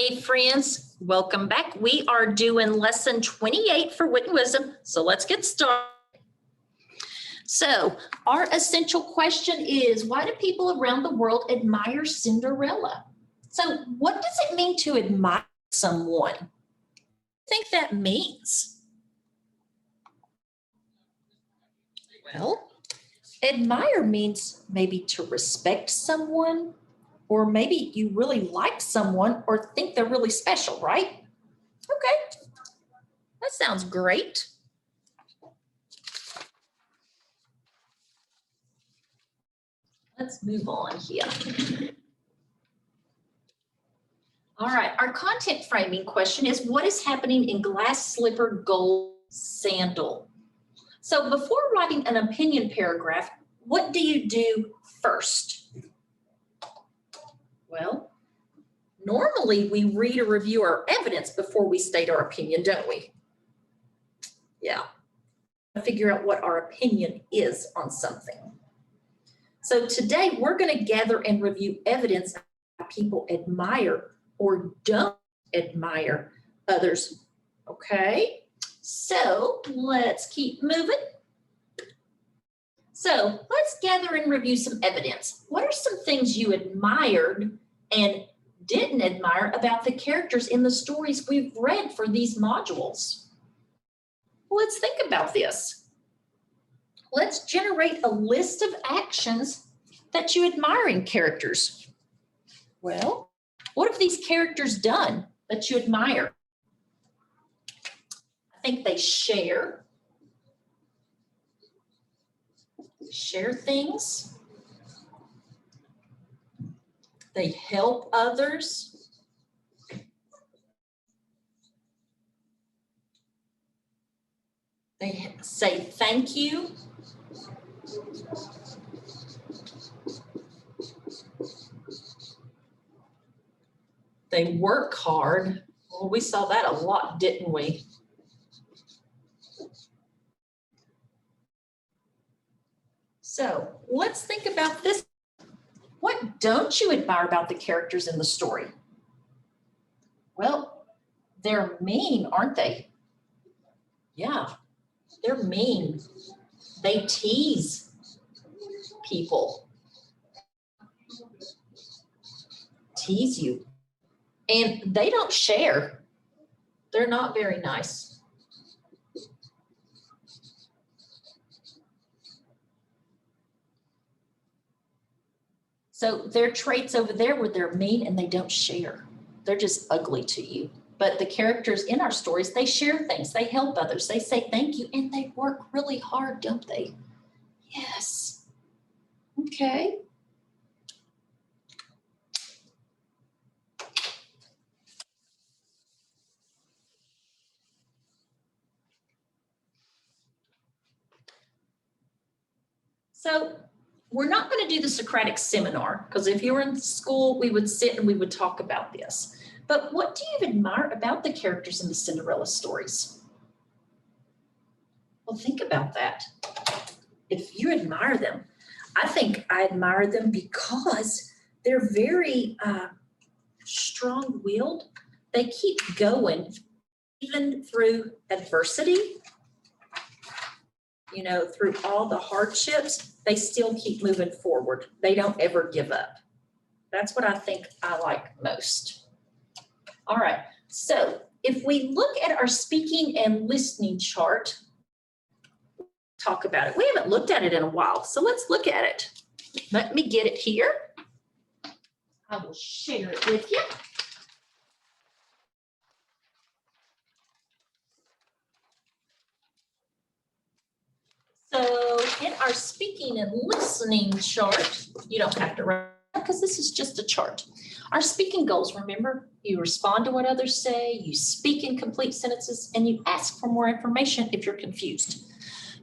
Hey friends, welcome back. We are doing lesson 28 for Wit and Wisdom, so let's get started. So our essential question is, why do people around the world admire Cinderella? So what does it mean to admire someone? What do you think that means? Well, admire means maybe to respect someone, or maybe you really like someone or think they're really special, right? Okay, that sounds great. Let's move on here. All right, our content framing question is, what is happening in glass slipper gold sandal? So before writing an opinion paragraph, what do you do first? Well, normally we read or review our evidence before we state our opinion, don't we? Yeah, figure out what our opinion is on something. So today we're going to gather and review evidence that people admire or don't admire others. Okay, so let's keep moving. So let's gather and review some evidence. What are some things you admired and didn't admire about the characters in the stories we've read for these modules? Let's think about this. Let's generate a list of actions that you admire in characters. Well, what have these characters done that you admire? I think they share things. They help others. They say thank you. They work hard. Well, we saw that a lot, didn't we? So let's think about this. What don't you admire about the characters in the story? Well, they're mean, aren't they? Yeah, they're mean. They tease people. Tease you. And they don't share. They're not very nice. So their traits over there where they're mean and they don't share. They're just ugly to you. But the characters in our stories, they share things. They help others. They say thank you, and they work really hard, don't they? Yes. Okay. So we're not going to do the Socratic seminar, because if you were in school, we would sit and we would talk about this. But what do you admire about the characters in the Cinderella stories? Well, think about that. If you admire them, I think I admire them because they're very strong-willed. They keep going even through adversity. You know, through all the hardships, they still keep moving forward. They don't ever give up. That's what I think I like most. All right, so if we look at our speaking and listening chart, talk about it. We haven't looked at it in a while, so let's look at it. Let me get it here. I will share it with you. So in our speaking and listening chart, you don't have to write because this is just a chart. Our speaking goals, remember, you respond to what others say, you speak in complete sentences, and you ask for more information if you're confused.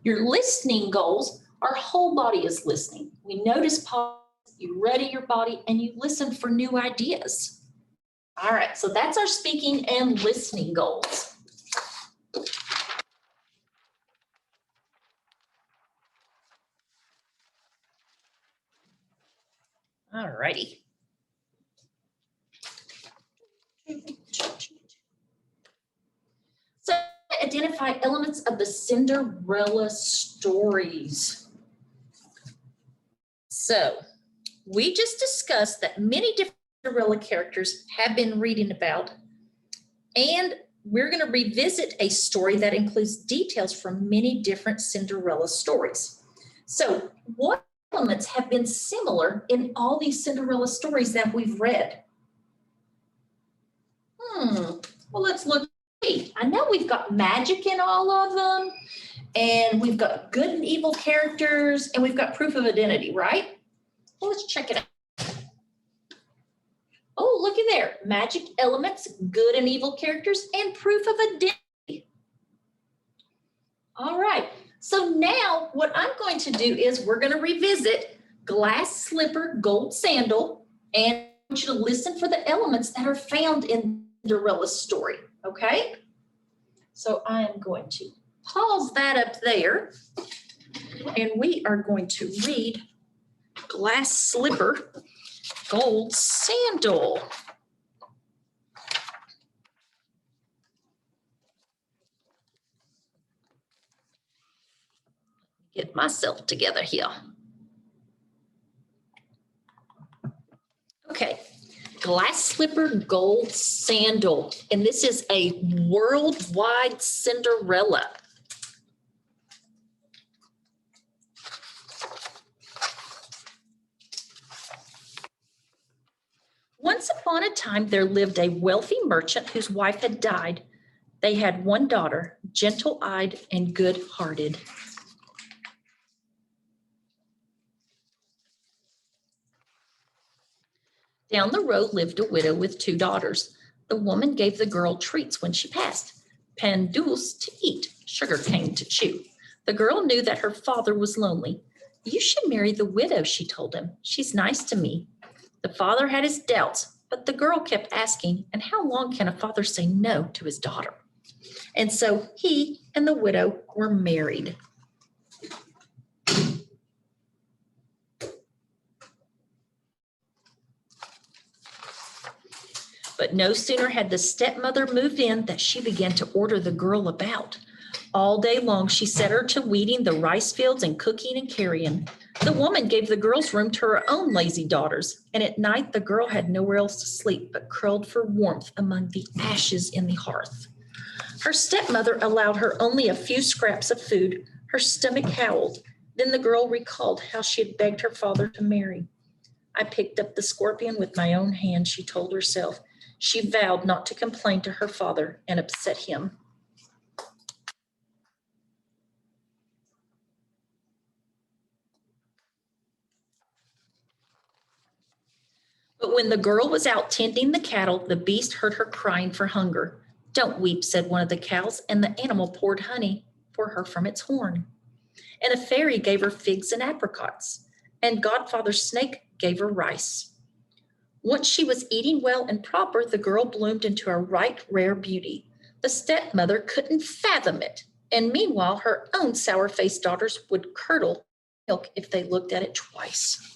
Your listening goals, our whole body is listening. We notice pause, you ready your body, and you listen for new ideas. All right, so that's our speaking and listening goals. All righty. identify elements of the Cinderella stories. So we just discussed that many different Cinderella characters have been reading about, and we're going to revisit a story that includes details from many different Cinderella stories. So what elements have been similar in all these Cinderella stories that we've read? Well, let's look. I know we've got magic in all of them, and we've got good and evil characters, and we've got proof of identity, right? Well, let's check it out. Oh, looky there. Magic elements, good and evil characters, and proof of identity. All right. So now what I'm going to do is we're going to revisit glass slipper, gold sandal, and I want you to listen for the elements that are found in Cinderella's story, okay? So I am going to pause that up there, and we are going to read glass slipper, gold sandal. Get myself together here. Okay, glass slipper, gold sandal, and this is a worldwide Cinderella. Once upon a time, there lived a wealthy merchant whose wife had died. They had one daughter, gentle-eyed and good-hearted. Down the road lived a widow with two daughters. The woman gave the girl treats when she passed, pain douce to eat, sugar cane to chew. The girl knew that her father was lonely. You should marry the widow, she told him. She's nice to me. The father had his doubts, but the girl kept asking, and how long can a father say no to his daughter? And so he and the widow were married. But no sooner had the stepmother moved in that she began to order the girl about. All day long, she set her to weeding the rice fields and cooking and carrying. The woman gave the girl's room to her own lazy daughters, and at night the girl had nowhere else to sleep but curled for warmth among the ashes in the hearth. Her stepmother allowed her only a few scraps of food. Her stomach howled. Then the girl recalled how she had begged her father to marry. I picked up the scorpion with my own hand, she told herself. She vowed not to complain to her father and upset him. But when the girl was out tending the cattle, the beast heard her crying for hunger. Don't weep, said one of the cows, and the animal poured honey for her from its horn. And a fairy gave her figs and apricots, and Godfather Snake gave her rice. Once she was eating well and proper, the girl bloomed into a right rare beauty. The stepmother couldn't fathom it, and meanwhile her own sour-faced daughters would curdle milk if they looked at it twice.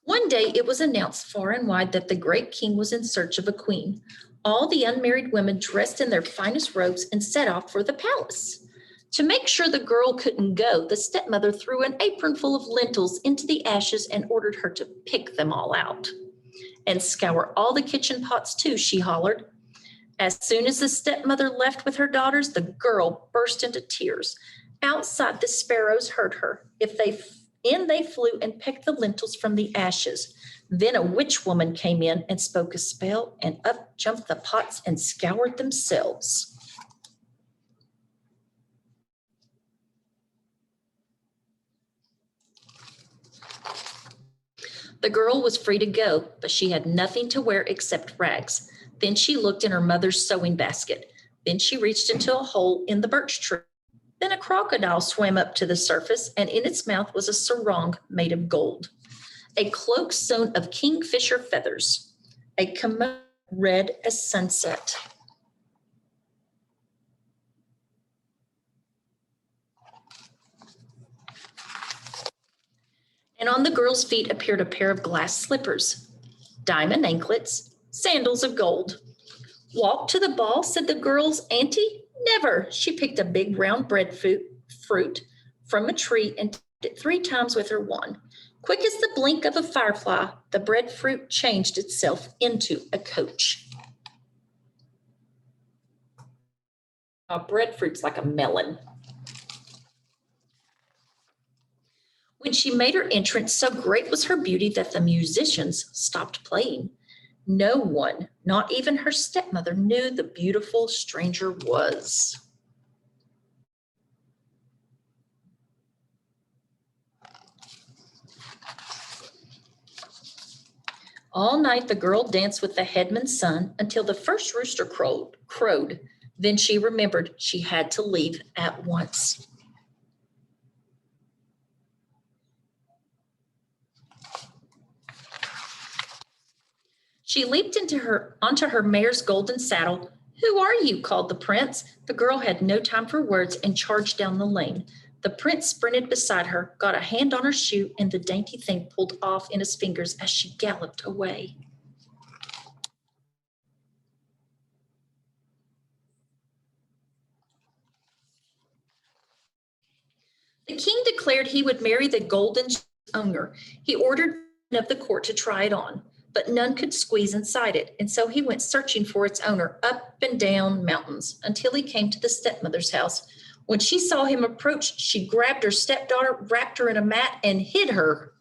One day it was announced far and wide that the great king was in search of a queen. All the unmarried women dressed in their finest robes and set off for the palace. To make sure the girl couldn't go, the stepmother threw an apron full of lentils into the ashes and ordered her to pick them all out. And scour all the kitchen pots too, she hollered. As soon as the stepmother left with her daughters, the girl burst into tears. Outside, the sparrows heard her. In they flew and picked the lentils from the ashes. Then a witch woman came in and spoke a spell, and up jumped the pots and scoured themselves. The girl was free to go, but she had nothing to wear except rags. Then she looked in her mother's sewing basket. Then she reached into a hole in the birch tree. Then a crocodile swam up to the surface, and in its mouth was a sarong made of gold, a cloak sewn of kingfisher feathers, a kimono red as sunset. And on the girl's feet appeared a pair of glass slippers, diamond anklets, sandals of gold. Walk to the ball, said the girl's auntie. Never. She picked a big round fruit from a tree and tapped it 3 times with her wand. Quick as the blink of a firefly, the breadfruit changed itself into a coach. Breadfruit's like a melon. When she made her entrance, so great was her beauty that the musicians stopped playing. No one, not even her stepmother, knew the beautiful stranger was. All night the girl danced with the headman's son until the first rooster crowed. Then she remembered she had to leave at once. She leaped onto her mare's golden saddle. "Who are you?" called the prince. The girl had no time for words and charged down the lane. The prince sprinted beside her, got a hand on her shoe, and the dainty thing pulled off in his fingers as she galloped away. The king declared he would marry the golden owner. He ordered of the court to try it on, but none could squeeze inside it, and so he went searching for its owner up and down mountains until he came to the stepmother's house. When she saw him approach, she grabbed her stepdaughter, wrapped her in a mat, and hid her.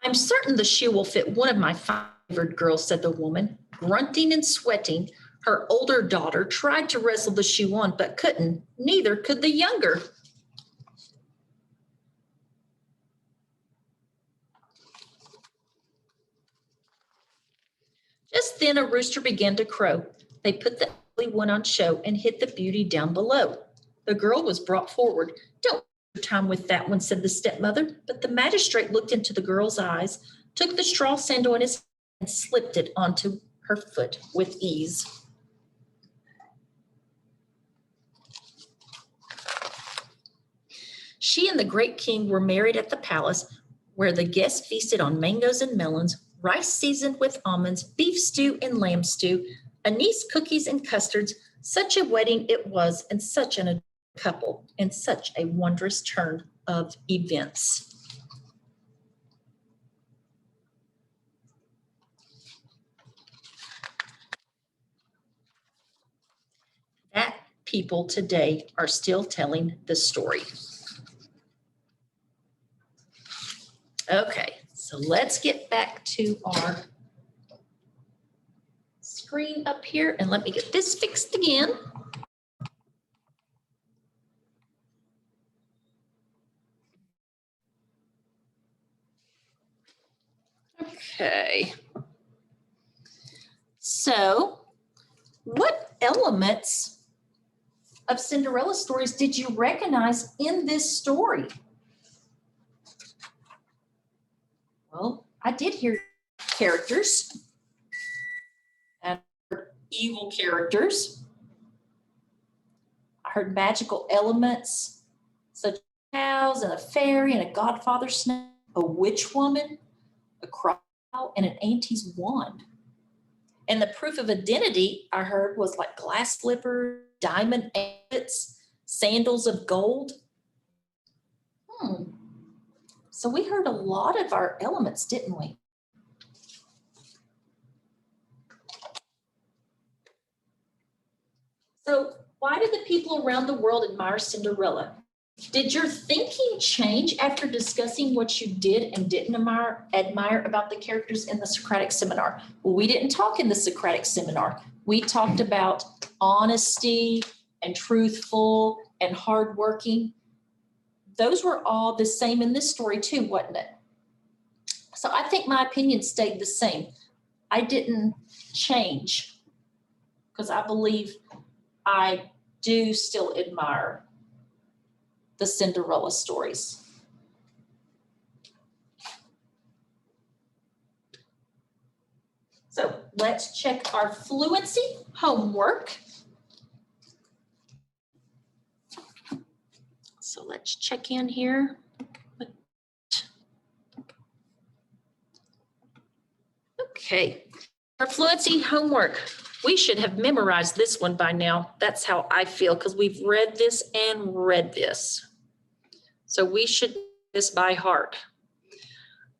"I'm certain the shoe will fit one of my favored girls," said the woman. Grunting and sweating, her older daughter tried to wrestle the shoe on, but couldn't. Neither could the younger. Just then a rooster began to crow. They put the ugly one on show and hid the beauty down below. The girl was brought forward. "Don't waste your time with that one," said the stepmother. But the magistrate looked into the girl's eyes, took the straw sandal in his hand, and slipped it onto her foot with ease. She and the great king were married at the palace, where the guests feasted on mangoes and melons, rice seasoned with almonds, beef stew and lamb stew, anise cookies and custards. Such a wedding it was, and such an couple, and such a wondrous turn of events. That people today are still telling the story. Okay, so let's get back to our screen up here and let me get this fixed again. Okay. So, what elements of Cinderella stories did you recognize in this story? Well, I did hear characters and evil characters. I heard magical elements such as cows and a fairy and a godfather snake, a witch woman, a crocodile, and an auntie's wand. And the proof of identity I heard was like glass slippers, diamond anklets, sandals of gold. So we heard a lot of our elements, didn't we? So why did the people around the world admire Cinderella? Did your thinking change after discussing what you did and didn't admire about the characters in the Socratic seminar? Well, we didn't talk in the Socratic seminar. We talked about honesty and truthful and hardworking. Those were all the same in this story too, wasn't it? So I think my opinion stayed the same. I didn't change because I believe I do still admire the Cinderella stories. So let's check our fluency homework. So let's check in here. Okay, our fluency homework. We should have memorized this one by now. That's how I feel because we've read this and read this. So we should know this by heart.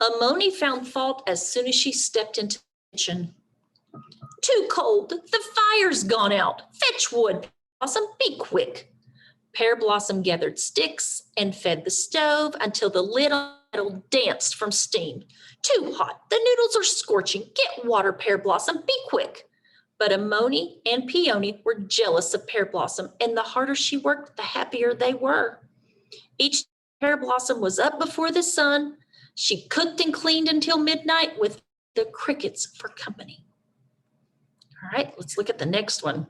Amoni found fault as soon as she stepped into the kitchen. Too cold, the fire's gone out. Fetch wood, Blossom, be quick. Pear Blossom gathered sticks and fed the stove until the lid on the kettle danced from steam. Too hot, the noodles are scorching. Get water, Pear Blossom, be quick. But Amoni and Peony were jealous of Pear Blossom, and the harder she worked, the happier they were. Each day Pear Blossom was up before the sun. She cooked and cleaned until midnight with the crickets for company. All right, let's look at the next one.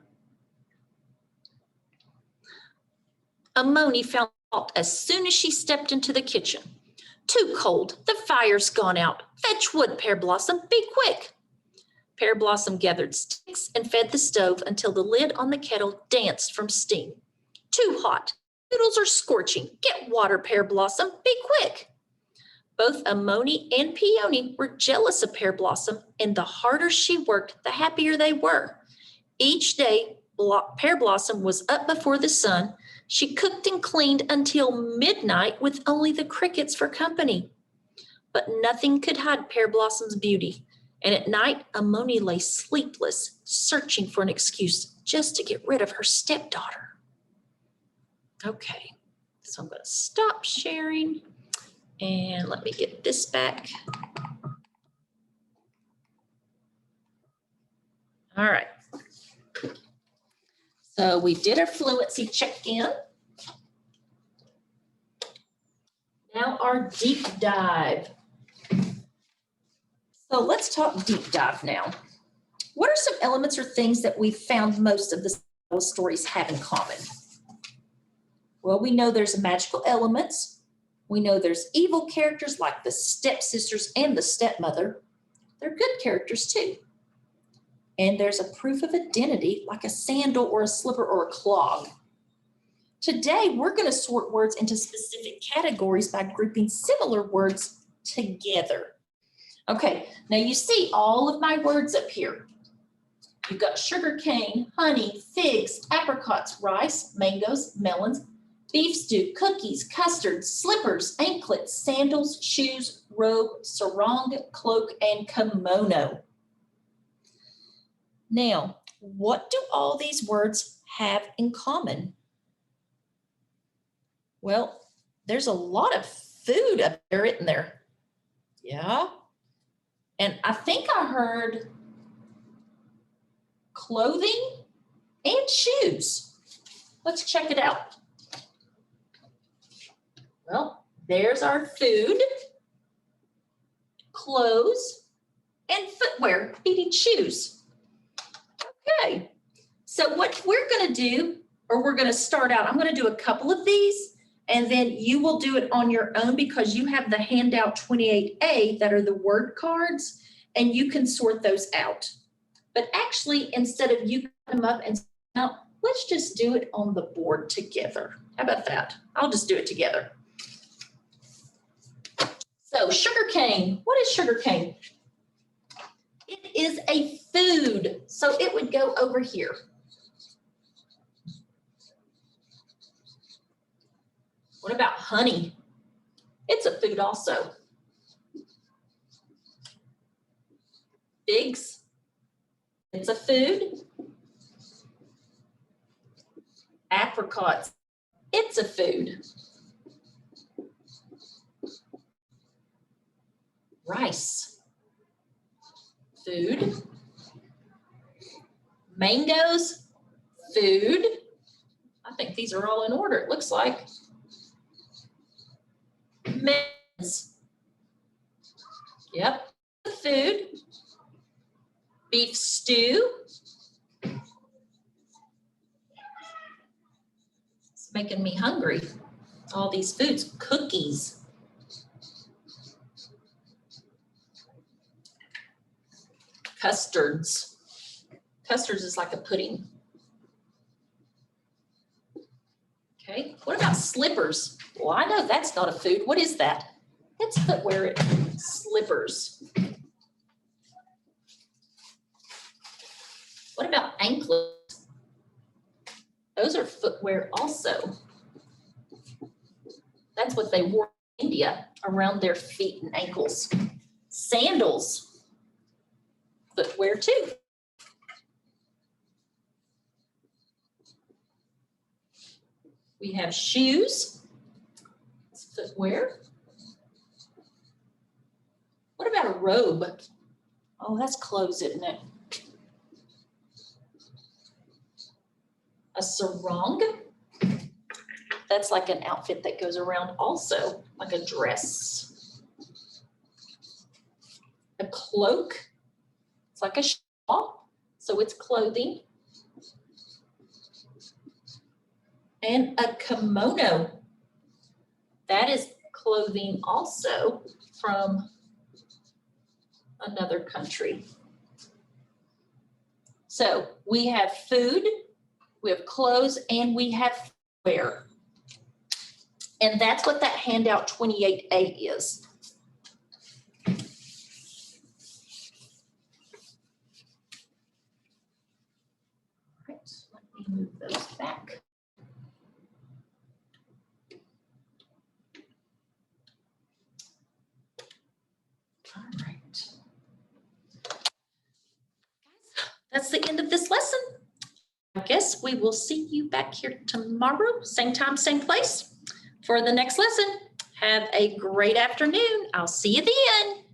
Amoni found fault as soon as she stepped into the kitchen. Too cold, the fire's gone out. Fetch wood, Pear Blossom, be quick. Pear Blossom gathered sticks and fed the stove until the lid on the kettle danced from steam. Too hot, noodles are scorching. Get water, Pear Blossom, be quick. Both Amoni and Peony were jealous of Pear Blossom, and the harder she worked, the happier they were. Each day, Pear Blossom was up before the sun. She cooked and cleaned until midnight with only the crickets for company. But nothing could hide Pear Blossom's beauty, and at night, Amoni lay sleepless, searching for an excuse just to get rid of her stepdaughter. Okay, so I'm going to stop sharing. And let me get this back. All right. So we did our fluency check-in. Now our deep dive. So let's talk deep dive now. What are some elements or things that we found most of the stories have in common? Well, we know there's magical elements. We know there's evil characters like the stepsisters and the stepmother. They're good characters too. And there's a proof of identity like a sandal or a slipper or a clog. Today, we're going to sort words into specific categories by grouping similar words together. Okay, now you see all of my words up here. You've got sugar cane, honey, figs, apricots, rice, mangoes, melons, beef stew, cookies, custard, slippers, anklets, sandals, shoes, robe, sarong, cloak, and kimono. Now, what do all these words have in common? Well, there's a lot of food up there, isn't there? Yeah. And I think I heard clothing and shoes. Let's check it out. Well, there's our food, clothes, and footwear, feet and shoes. Okay, so what we're going to do, or we're going to start out, I'm going to do a couple of these, and then you will do it on your own because you have the handout 28A that are the word cards, and you can sort those out. But actually, instead of you cut them up and out, let's just do it on the board together. How about that? I'll just do it together. So sugar cane, what is sugar cane? It is a food, so it would go over here. What about honey? It's a food also. Figs, it's a food. Apricots, it's a food. Rice, food. Mangoes, food. I think these are all in order, it looks like. Melons, yep, food. Beef stew. It's making me hungry. All these foods, cookies. Custards. Custards is like a pudding. Okay, what about slippers? Well, I know that's not a food. What is that? It's footwear, slippers. What about anklets? Those are footwear also. That's what they wore in India, around their feet and ankles. Sandals, footwear too. We have shoes, it's footwear. What about a robe? Oh, that's clothes, isn't it? A sarong, that's like an outfit that goes around also, like a dress. A cloak, it's like a shawl, so it's clothing. And a kimono, that is clothing also from another country. So we have food, we have clothes, and we have wear. And that's what that handout 28A is. All right, let me move those back. All right. That's the end of this lesson. I guess we will see you back here tomorrow, same time, same place, for the next lesson. Have a great afternoon. I'll see you then.